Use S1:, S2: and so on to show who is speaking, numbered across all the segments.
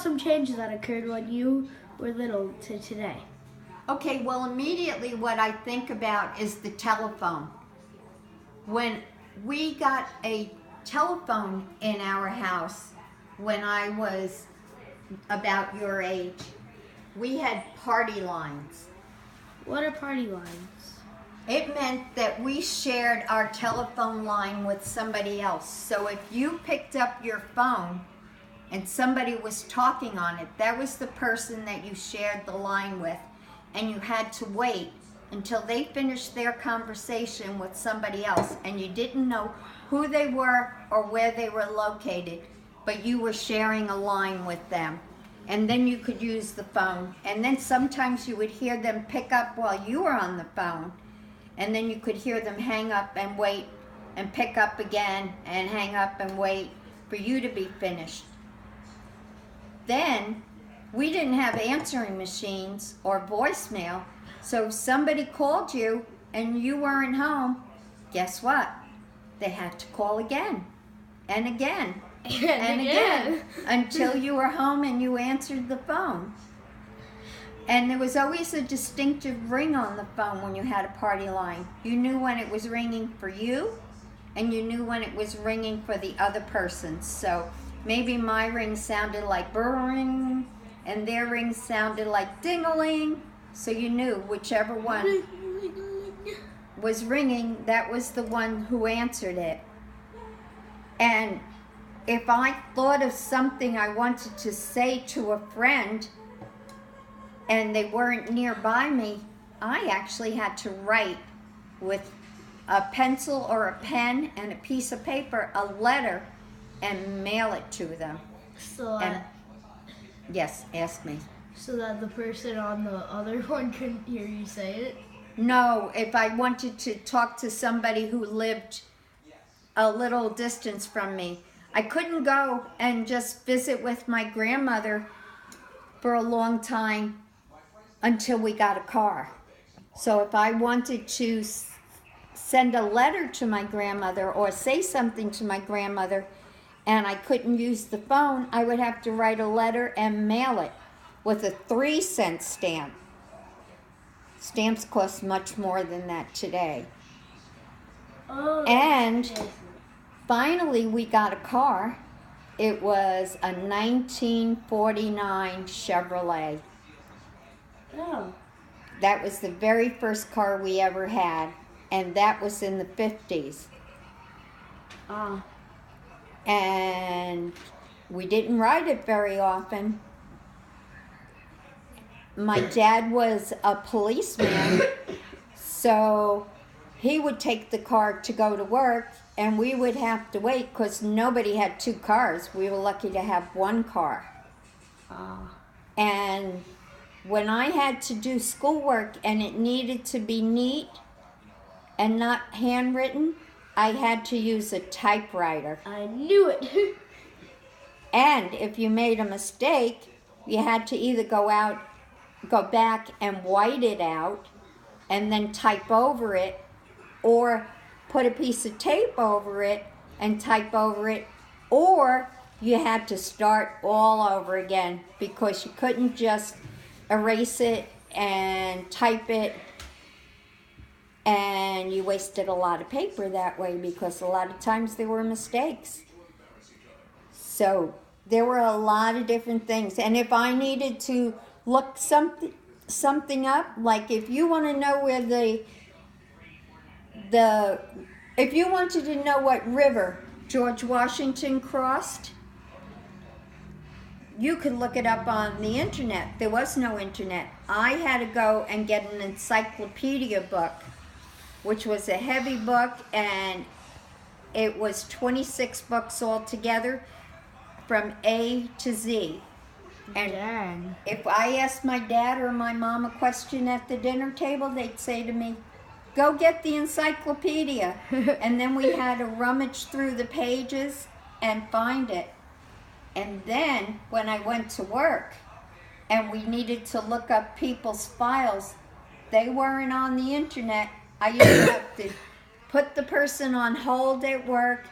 S1: about some changes that occurred when you were little to today.
S2: Okay, well, immediately what I think about is the telephone. When we got a telephone in our house when I was about your age, we had party lines.
S1: What are party lines?
S2: It meant that we shared our telephone line with somebody else. So if you picked up your phone and somebody was talking on it, that was the person that you shared the line with, and you had to wait until they finished their conversation with somebody else, and you didn't know who they were or where they were located, but you were sharing a line with them. And then you could use the phone. And then sometimes you would hear them pick up while you were on the phone, and then you could hear them hang up and wait and pick up again and hang up and wait for you to be finished. Then we didn't have answering machines or voicemail, so if somebody called you and you weren't home, guess what? They had to call again and again and again until you were home and you answered the phone. And there was always a distinctive ring on the phone when you had a party line. You knew when it was ringing for you, and you knew when it was ringing for the other person. So maybe my ring sounded like burring, and their ring sounded like ding-a-ling. So you knew whichever one was ringing, that was the one who answered it. And if I thought of something I wanted to say to a friend and they weren't nearby me, I actually had to write with a pencil or a pen and a piece of paper a letter and mail it to them. Yes, ask me.
S1: So that the person on the other one couldn't hear you say it?
S2: No, if I wanted to talk to somebody who lived a little distance from me, I couldn't go and just visit with my grandmother for a long time until we got a car. So if I wanted to send a letter to my grandmother or say something to my grandmother and I couldn't use the phone, I would have to write a letter and mail it with a 3-cent stamp. Stamps cost much more than that today.
S1: Oh.
S2: And finally we got a car. It was a 1949 Chevrolet.
S1: Oh.
S2: That was the very first car we ever had, and that was in the 50s.
S1: Ah.
S2: And we didn't ride it very often. My dad was a policeman, so he would take the car to go to work, and we would have to wait because nobody had 2 cars. We were lucky to have 1 car. And when I had to do schoolwork and it needed to be neat and not handwritten, I had to use a typewriter.
S1: I knew it.
S2: And if you made a mistake, you had to either go back and white it out and then type over it, or put a piece of tape over it and type over it, or you had to start all over again because you couldn't just erase it and type it, and you wasted a lot of paper that way because a lot of times there were mistakes. So there were a lot of different things. And if I needed to look something up, like if you want to know where if you wanted to know what river George Washington crossed, you could look it up on the internet. There was no internet. I had to go and get an encyclopedia book, which was a heavy book, and it was 26 books altogether from A to Z. And
S1: Dang.
S2: if I asked my dad or my mom a question at the dinner table, they'd say to me, "Go get the encyclopedia." And then we had to rummage through the pages and find it. And then when I went to work and we needed to look up people's files, they weren't on the internet. I used to have to put the person on hold at work,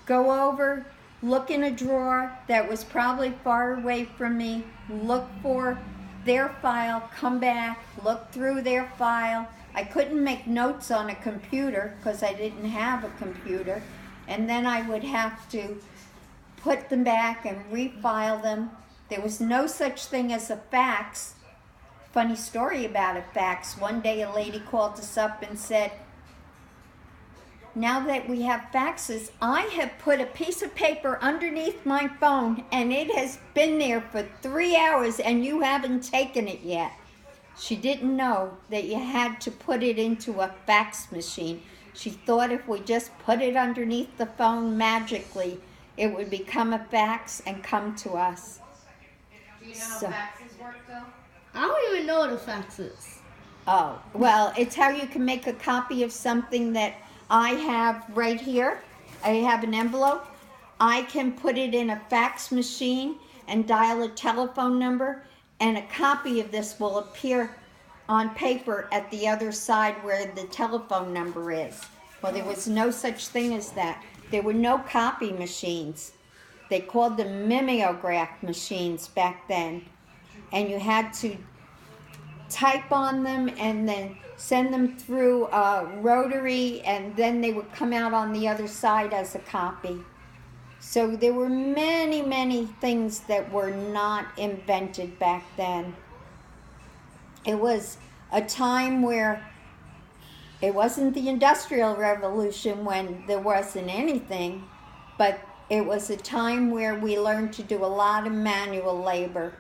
S2: go over look in a drawer that was probably far away from me, look for their file, come back, look through their file. I couldn't make notes on a computer because I didn't have a computer. And then I would have to put them back and refile them. There was no such thing as a fax. Funny story about a fax. One day a lady called us up and said, now that we have faxes, I have put a piece of paper underneath my phone and it has been there for 3 hours and you haven't taken it yet. She didn't know that you had to put it into a fax machine. She thought if we just put it underneath the phone magically, it would become a fax and come to us.
S3: Do you know how faxes work, though?
S1: I don't even know what a fax is.
S2: Oh, well, it's how you can make a copy of something that I have right here. I have an envelope. I can put it in a fax machine and dial a telephone number, and a copy of this will appear on paper at the other side where the telephone number is. Well, there was no such thing as that. There were no copy machines. They called them mimeograph machines back then. And you had to type on them and then send them through a rotary, and then they would come out on the other side as a copy. So there were many, many things that were not invented back then. It was a time where it wasn't the Industrial Revolution when there wasn't anything, but it was a time where we learned to do a lot of manual labor.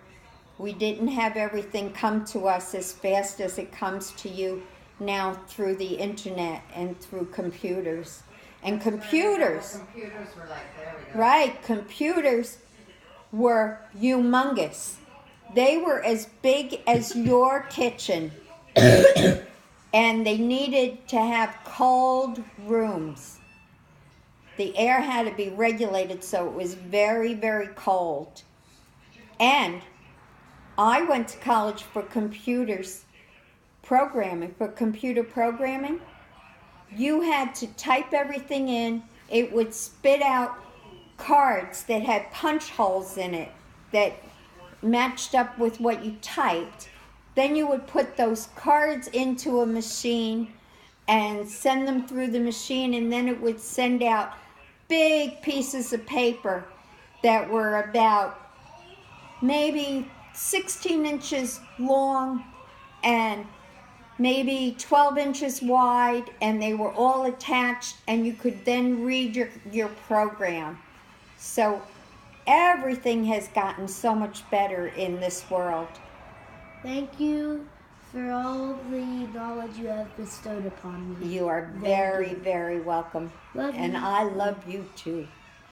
S2: We didn't have everything come to us as fast as it comes to you now through the internet and through computers. And computers,
S3: Computers were like, there we go.
S2: right, computers were humongous. They were as big as your kitchen. And they needed to have cold rooms. The air had to be regulated so it was very, very cold. And I went to college for computer programming. You had to type everything in. It would spit out cards that had punch holes in it that matched up with what you typed. Then you would put those cards into a machine and send them through the machine, and then it would send out big pieces of paper that were about maybe 16 inches long and maybe 12 inches wide, and they were all attached, and you could then read your program. So everything has gotten so much better in this world.
S1: Thank you for all the knowledge you have bestowed upon me.
S2: You are very, very welcome.
S1: Love
S2: And
S1: you.
S2: I love you too.